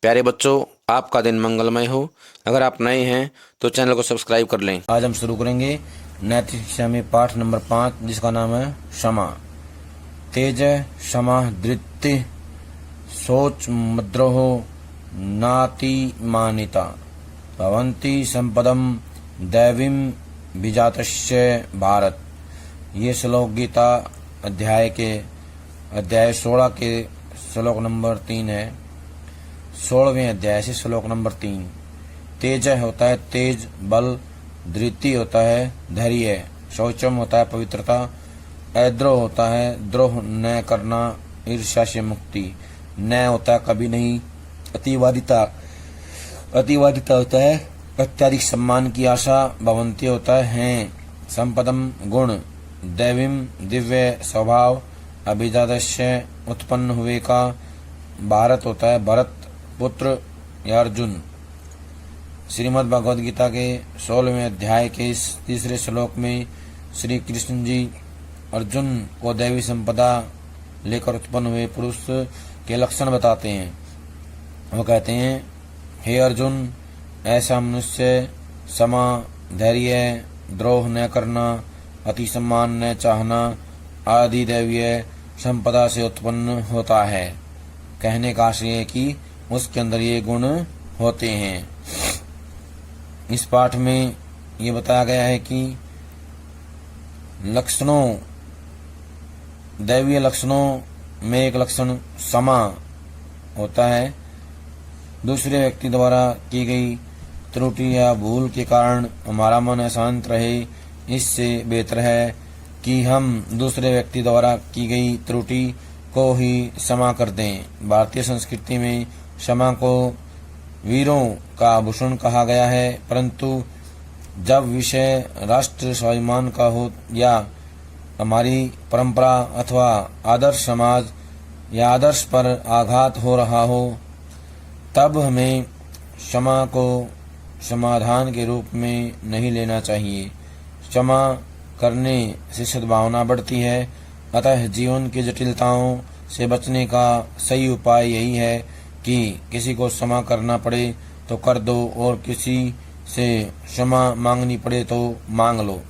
प्यारे बच्चों, आपका दिन मंगलमय हो। अगर आप नए हैं तो चैनल को सब्सक्राइब कर लें। आज हम शुरू करेंगे नैतिक शिक्षा में पाठ नंबर 5, जिसका नाम है क्षमा। तेज क्षमा धृति शोच मद्रोह नातिमानिता भवन्ति संपदम दैवीम विजातस्य भारत। ये श्लोक गीता अध्याय 16 के श्लोक नंबर 3 है। 16वें अध्याय से श्लोक नंबर 3। तेज होता है तेज बल, धृति होता है धैर्य, शौचम होता है पवित्रता, अद्रोह होता है द्रोह न करना, ईर्ष्या से मुक्ति, न होता है कभी नहीं, अतिवादिता होता है अत्याधिक सम्मान की आशा, भवंती होता है संपदम गुण, दैवीम दिव्य स्वभाव, अभिजातस्य उत्पन्न हुए का, भारत होता है भरत पुत्र या अर्जुन। श्रीमद् भगवद गीता के 16वें अध्याय के इस तीसरे श्लोक में श्री कृष्ण जी अर्जुन को दैवी संपदा लेकर उत्पन्न हुए पुरुष के लक्षण बताते हैं। वो कहते हैं, हे अर्जुन, ऐसा मनुष्य क्षमा, धैर्य, द्रोह न करना, अति सम्मान न चाहना आदि दैवीय संपदा से उत्पन्न होता है। कहने का आशय है कि उसके अंदर ये गुण होते हैं। इस पाठ में ये बताया गया है कि लक्षणों, दैवीय लक्षणों में एक लक्षण क्षमा होता है। दूसरे व्यक्ति द्वारा की गई त्रुटि या भूल के कारण हमारा मन अशांत रहे, इससे बेहतर है कि हम दूसरे व्यक्ति द्वारा की गई त्रुटि को ही क्षमा कर दें। भारतीय संस्कृति में क्षमा को वीरों का आभूषण कहा गया है, परंतु जब विषय राष्ट्र स्वाभिमान का हो या हमारी परंपरा अथवा आदर्श समाज या आदर्श पर आघात हो रहा हो, तब हमें क्षमा को समाधान के रूप में नहीं लेना चाहिए। क्षमा करने से सद्भावना बढ़ती है। अतः जीवन की जटिलताओं से बचने का सही उपाय यही है कि किसी को क्षमा करना पड़े तो कर दो और किसी से क्षमा मांगनी पड़े तो मांग लो।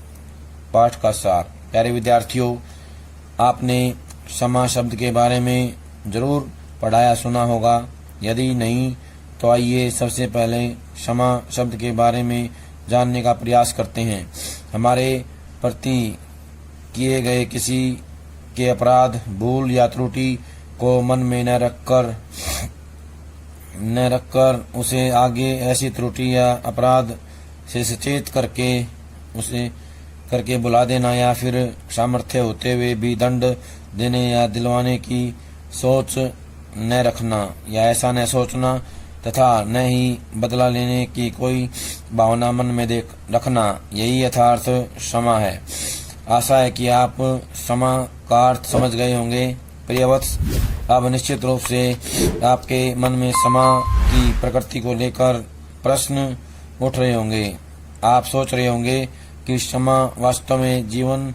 पाठ का सार। प्यारे विद्यार्थियों, आपने क्षमा शब्द के बारे में जरूर पढ़ाया सुना होगा। यदि नहीं तो आइए सबसे पहले क्षमा शब्द के बारे में जानने का प्रयास करते हैं। हमारे प्रति किए गए किसी के अपराध, भूल या त्रुटि को मन में न रखकर उसे आगे ऐसी त्रुटि या अपराध से सचेत करके बुला देना या फिर सामर्थ्य होते हुए भी दंड देने या दिलवाने की सोच न रखना या ऐसा न सोचना तथा न ही बदला लेने की कोई भावना मन में रखना, यही यथार्थ क्षमा है। आशा है कि आप क्षमा का अर्थ समझ गए होंगे। प्रियवत्स, अब निश्चित रूप से आपके मन में क्षमा की प्रकृति को लेकर प्रश्न उठ रहे होंगे। आप सोच रहे होंगे कि क्षमा वास्तव में जीवन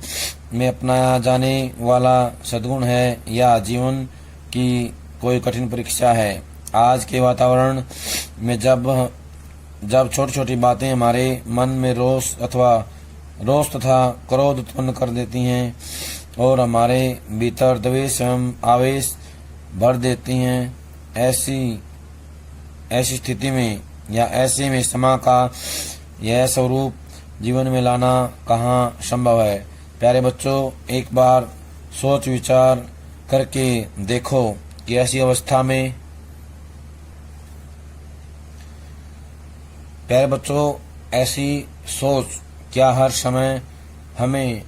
में अपनाया जाने वाला सद्गुण है या जीवन की कोई कठिन परीक्षा है। आज के वातावरण में जब छोटी छोटी बातें हमारे मन में रोष तथा क्रोध उत्पन्न कर देती हैं और हमारे भीतर द्वेष एवं आवेश भर देती हैं, ऐसी स्थिति में या ऐसे में क्षमा का यह स्वरूप जीवन में लाना कहाँ संभव है। प्यारे बच्चों, एक बार सोच विचार करके देखो कि ऐसी अवस्था में ऐसी सोच क्या हर समय हमें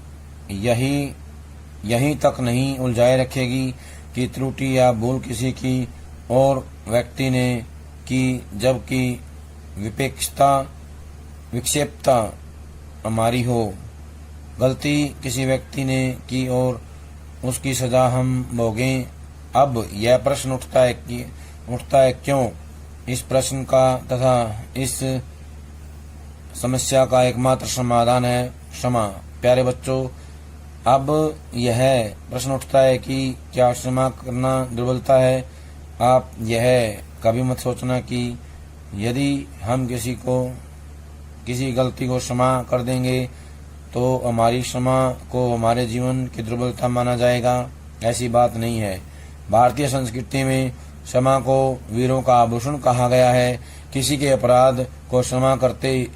यहीं तक नहीं उलझाए रखेगी कि त्रुटि या भूल किसी की और व्यक्ति ने की, जबकि विक्षेपता हमारी हो। गलती किसी व्यक्ति ने की और उसकी सजा हम भोगें। अब यह प्रश्न उठता है क्यों? इस प्रश्न का तथा इस समस्या का एकमात्र समाधान है क्षमा। प्यारे बच्चों, अब यह प्रश्न उठता है कि क्या क्षमा करना दुर्बलता है? आप यह कभी मत सोचना कि यदि हम किसी गलती को क्षमा कर देंगे तो हमारी क्षमा को हमारे जीवन की दुर्बलता माना जाएगा। ऐसी बात नहीं है। भारतीय संस्कृति में क्षमा को वीरों का आभूषण कहा गया है। किसी के अपराध को क्षमा करते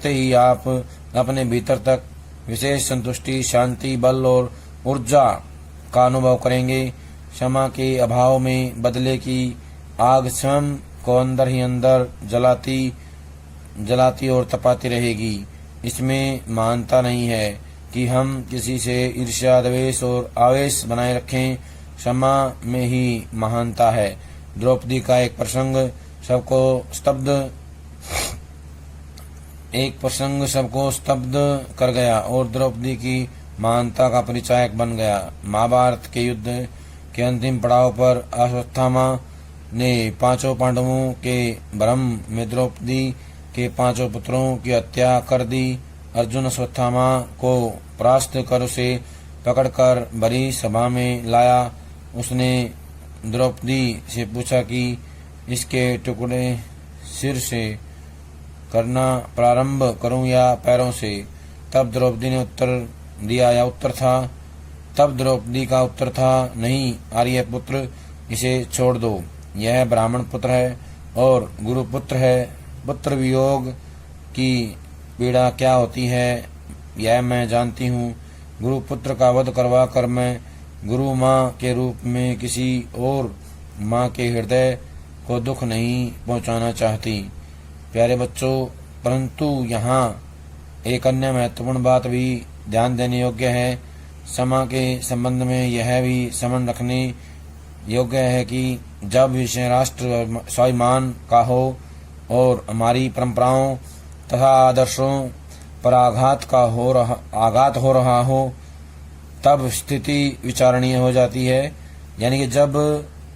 ही आप अपने भीतर तक विशेष संतुष्टि, शांति, बल और ऊर्जा का अनुभव करेंगे। क्षमा के अभाव में बदले की आग स्वयं को अंदर ही अंदर जलाती और तपाती रहेगी। इसमें महानता नहीं है कि हम किसी से ईर्ष्या, द्वेष और आवेश बनाए रखें। क्षमा में ही महानता है। द्रौपदी का एक प्रसंग सबको स्तब्ध कर गया और द्रौपदी की महानता का परिचायक बन गया। महाभारत के युद्ध के अंतिम पड़ाव पर अश्वत्थामा ने 5 पांडवों के भ्रम में द्रौपदी के 5 पुत्रों की हत्या कर दी। अर्जुन अश्वत्थामा को परास्त कर उसे पकड़कर भरी सभा में लाया। उसने द्रौपदी से पूछा कि इसके टुकड़े सिर से करना प्रारंभ करूं या पैरों से। तब द्रौपदी का उत्तर था, नहीं आर्यपुत्र, इसे छोड़ दो। यह ब्राह्मण पुत्र है और गुरु पुत्र है। पुत्र वियोग की पीड़ा क्या होती है यह मैं जानती हूँ। गुरु पुत्र का वध करवा कर मैं गुरु माँ के रूप में किसी और माँ के हृदय को दुख नहीं पहुँचाना चाहती। प्यारे बच्चों, परंतु यहाँ एक अन्य महत्वपूर्ण बात भी ध्यान देने योग्य है। क्षमा के संबंध में यह भी समझ रखने योग्य है कि जब विषय राष्ट्र स्वाभिमान का हो और हमारी परंपराओं तथा आदर्शों पर आघात हो रहा हो, तब स्थिति विचारणीय हो जाती है। यानी कि जब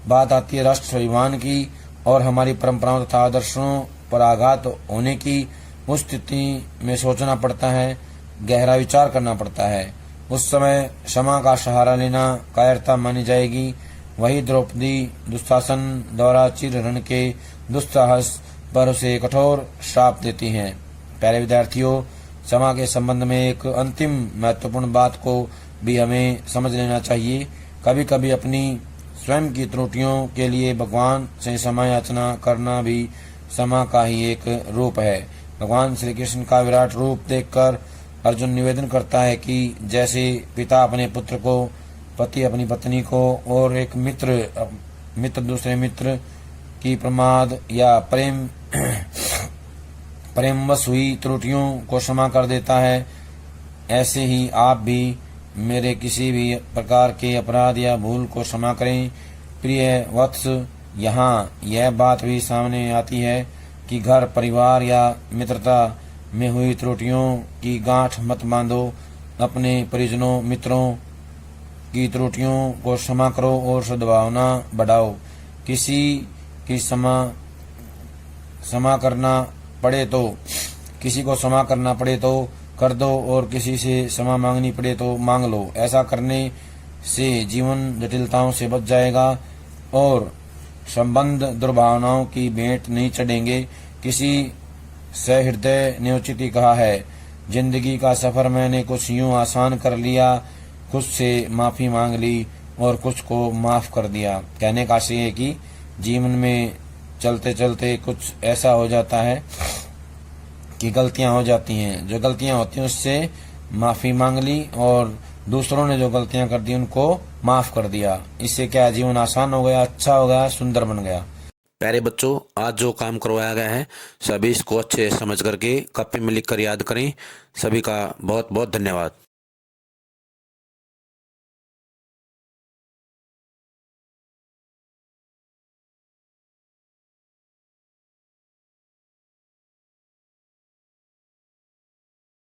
बात आती है राष्ट्र स्वाभिमान की और हमारी परंपराओं तथा आदर्शों पर आघात होने की, उस स्थिति में सोचना पड़ता है, गहरा विचार करना पड़ता है। उस समय क्षमा का सहारा लेना कायरता मानी जाएगी। वही द्रौपदी दुशासन द्वारा चिरहरण के दुस्साहस पर उसे कठोर श्राप देती हैं। प्यारे विद्यार्थियों, क्षमा के संबंध में एक अंतिम महत्वपूर्ण बात को भी हमें समझ लेना चाहिए। कभी कभी अपनी स्वयं की त्रुटियों के लिए भगवान से क्षमा याचना करना भी क्षमा का ही एक रूप है। भगवान श्री कृष्ण का विराट रूप देखकर अर्जुन निवेदन करता है कि जैसे पिता अपने पुत्र को, पति अपनी पत्नी को और एक मित्र दूसरे मित्र की प्रमाद या प्रेमवश हुई त्रुटियों को क्षमा कर देता है, ऐसे ही आप भी मेरे किसी भी प्रकार के अपराध या भूल को क्षमा करें। प्रिय वत्स, यहाँ यह बात भी सामने आती है कि घर, परिवार या मित्रता में हुई त्रुटियों की गांठ मत बांधो। अपने परिजनों, मित्रों की त्रुटियों को क्षमा करो और सद्भावना बढ़ाओ। किसी को क्षमा करना पड़े तो कर दो और किसी से क्षमा मांगनी पड़े तो मांग लो। ऐसा करने से जीवन जटिलताओं से बच जाएगा और संबंध दुर्भावनाओं की भेंट नहीं चढ़ेंगे। किसी सहृदय ने उचित ही कहा है, जिंदगी का सफर मैंने कुछ यूं आसान कर लिया, कुछ से माफी मांग ली और कुछ को माफ कर दिया। कहने का आशय है कि जीवन में चलते चलते कुछ ऐसा हो जाता है कि गलतियां हो जाती हैं। जो गलतियां होती हैं उससे माफी मांग ली और दूसरों ने जो गलतियां कर दी उनको माफ कर दिया। इससे क्या जीवन आसान हो गया, अच्छा हो गया, सुंदर बन गया। प्यारे बच्चों, आज जो काम करवाया गया है सभी इसको अच्छे समझ करके कॉपी में लिख कर याद करें। सभी का बहुत बहुत धन्यवाद।